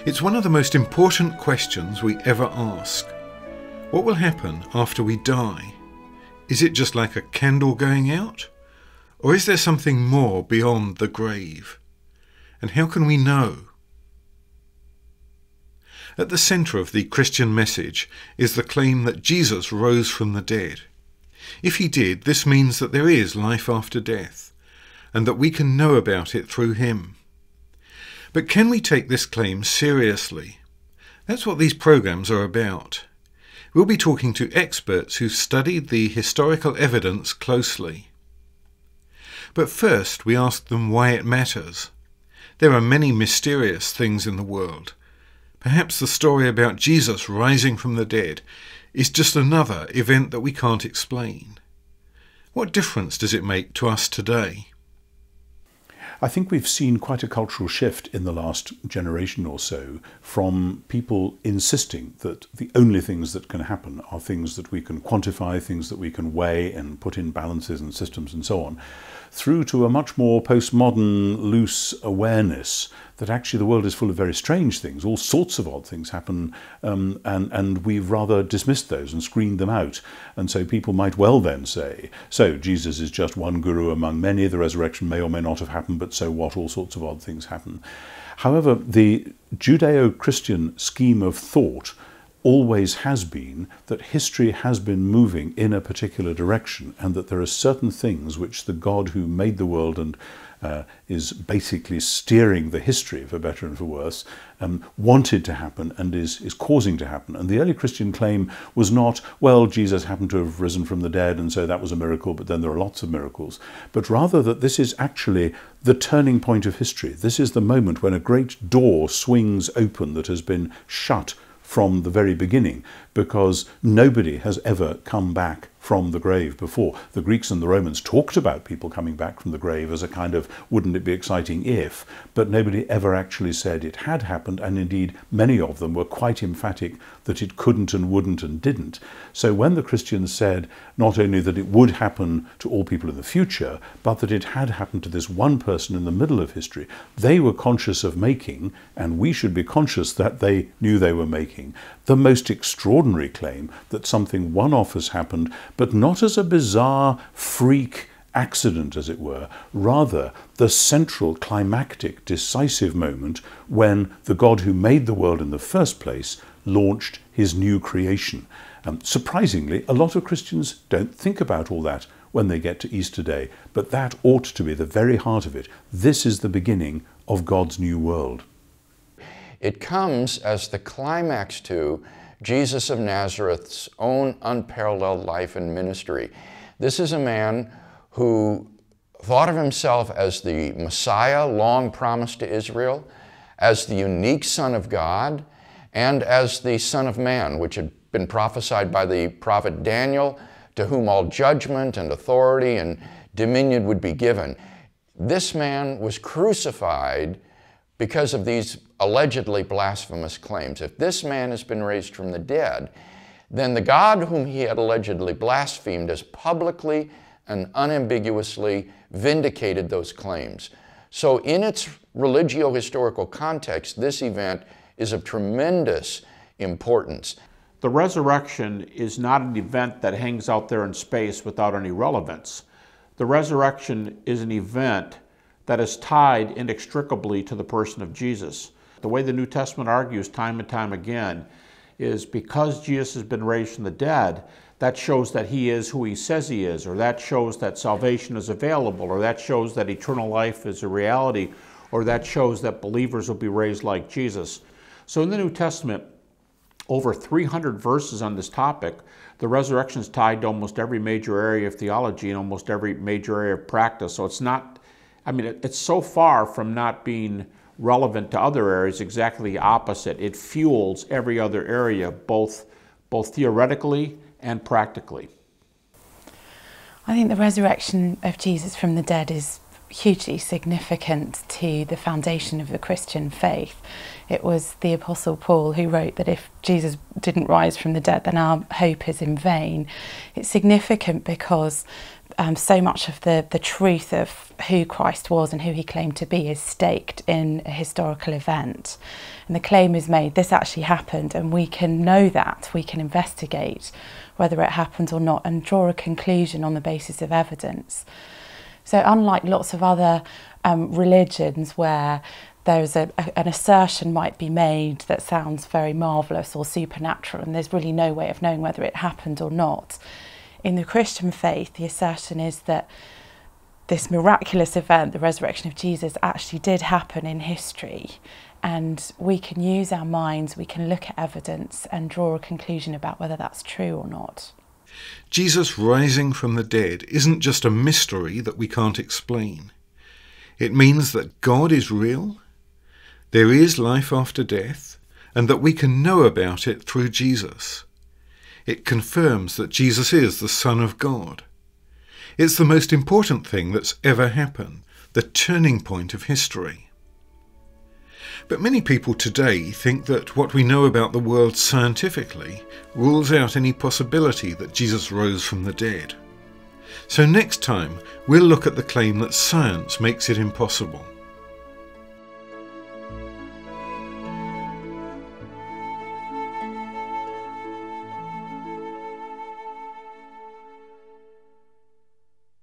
It's one of the most important questions we ever ask. What will happen after we die? Is it just like a candle going out? Or is there something more beyond the grave? And how can we know? At the centre of the Christian message is the claim that Jesus rose from the dead. If he did, this means that there is life after death, and that we can know about it through him. But can we take this claim seriously? That's what these programs are about. We'll be talking to experts who've studied the historical evidence closely. But first we ask them why it matters. There are many mysterious things in the world. Perhaps the story about Jesus rising from the dead is just another event that we can't explain. What difference does it make to us today? I think we've seen quite a cultural shift in the last generation or so from people insisting that the only things that can happen are things that we can quantify, things that we can weigh and put in balances and systems and so on, through to a much more postmodern, loose awareness that actually the world is full of very strange things. All sorts of odd things happen, and we've rather dismissed those and screened them out. And so people might well then say, so Jesus is just one guru among many, the resurrection may or may not have happened, but so what, all sorts of odd things happen. However, the Judeo-Christian scheme of thought always has been that history has been moving in a particular direction, and that there are certain things which the God who made the world and is basically steering the history, for better and for worse, wanted to happen and is causing to happen. And the early Christian claim was not, well, Jesus happened to have risen from the dead and so that was a miracle, but then there are lots of miracles, but rather that this is actually the turning point of history. This is the moment when a great door swings open that has been shut from the very beginning, because nobody has ever come back from the grave before. The Greeks and the Romans talked about people coming back from the grave as a kind of, wouldn't it be exciting if, but nobody ever actually said it had happened, and indeed many of them were quite emphatic that it couldn't and wouldn't and didn't. So when the Christians said not only that it would happen to all people in the future, but that it had happened to this one person in the middle of history, they were conscious of making, and we should be conscious that they knew they were making, the most extraordinary claim that something one-off has happened, but not as a bizarre freak accident, as it were, rather the central climactic decisive moment when the God who made the world in the first place launched his new creation. Surprisingly, a lot of Christians don't think about all that when they get to Easter Day, but that ought to be the very heart of it. This is the beginning of God's new world. It comes as the climax to Jesus of Nazareth's own unparalleled life and ministry. This is a man who thought of himself as the Messiah long promised to Israel, as the unique Son of God, and as the Son of Man, which had been prophesied by the prophet Daniel, to whom all judgment and authority and dominion would be given. This man was crucified because of these allegedly blasphemous claims. If this man has been raised from the dead, then the God whom he had allegedly blasphemed has publicly and unambiguously vindicated those claims. So in its religio-historical context, this event is of tremendous importance. The resurrection is not an event that hangs out there in space without any relevance. The resurrection is an event that is tied inextricably to the person of Jesus. The way the New Testament argues time and time again is because Jesus has been raised from the dead, that shows that he is who he says he is, or that shows that salvation is available, or that shows that eternal life is a reality, or that shows that believers will be raised like Jesus. So in the New Testament, over 300 verses on this topic. The resurrection is tied to almost every major area of theology and almost every major area of practice. So it's not, I mean, it's so far from not being relevant to other areas, exactly the opposite. It fuels every other area, both theoretically and practically. I think the resurrection of Jesus from the dead is hugely significant to the foundation of the Christian faith. It was the Apostle Paul who wrote that if Jesus didn't rise from the dead, then our hope is in vain. It's significant because so much of the truth of who Christ was and who he claimed to be is staked in a historical event. And the claim is made, this actually happened, and we can know that, we can investigate whether it happened or not and draw a conclusion on the basis of evidence. So unlike lots of other religions where there's an assertion might be made that sounds very marvellous or supernatural and there's really no way of knowing whether it happened or not, in the Christian faith the assertion is that this miraculous event, the resurrection of Jesus, actually did happen in history, and we can use our minds, we can look at evidence and draw a conclusion about whether that's true or not. Jesus rising from the dead isn't just a mystery that we can't explain. It means that God is real, there is life after death, and that we can know about it through Jesus. It confirms that Jesus is the Son of God. It's the most important thing that's ever happened, the turning point of history. But many people today think that what we know about the world scientifically rules out any possibility that Jesus rose from the dead. So next time, we'll look at the claim that science makes it impossible.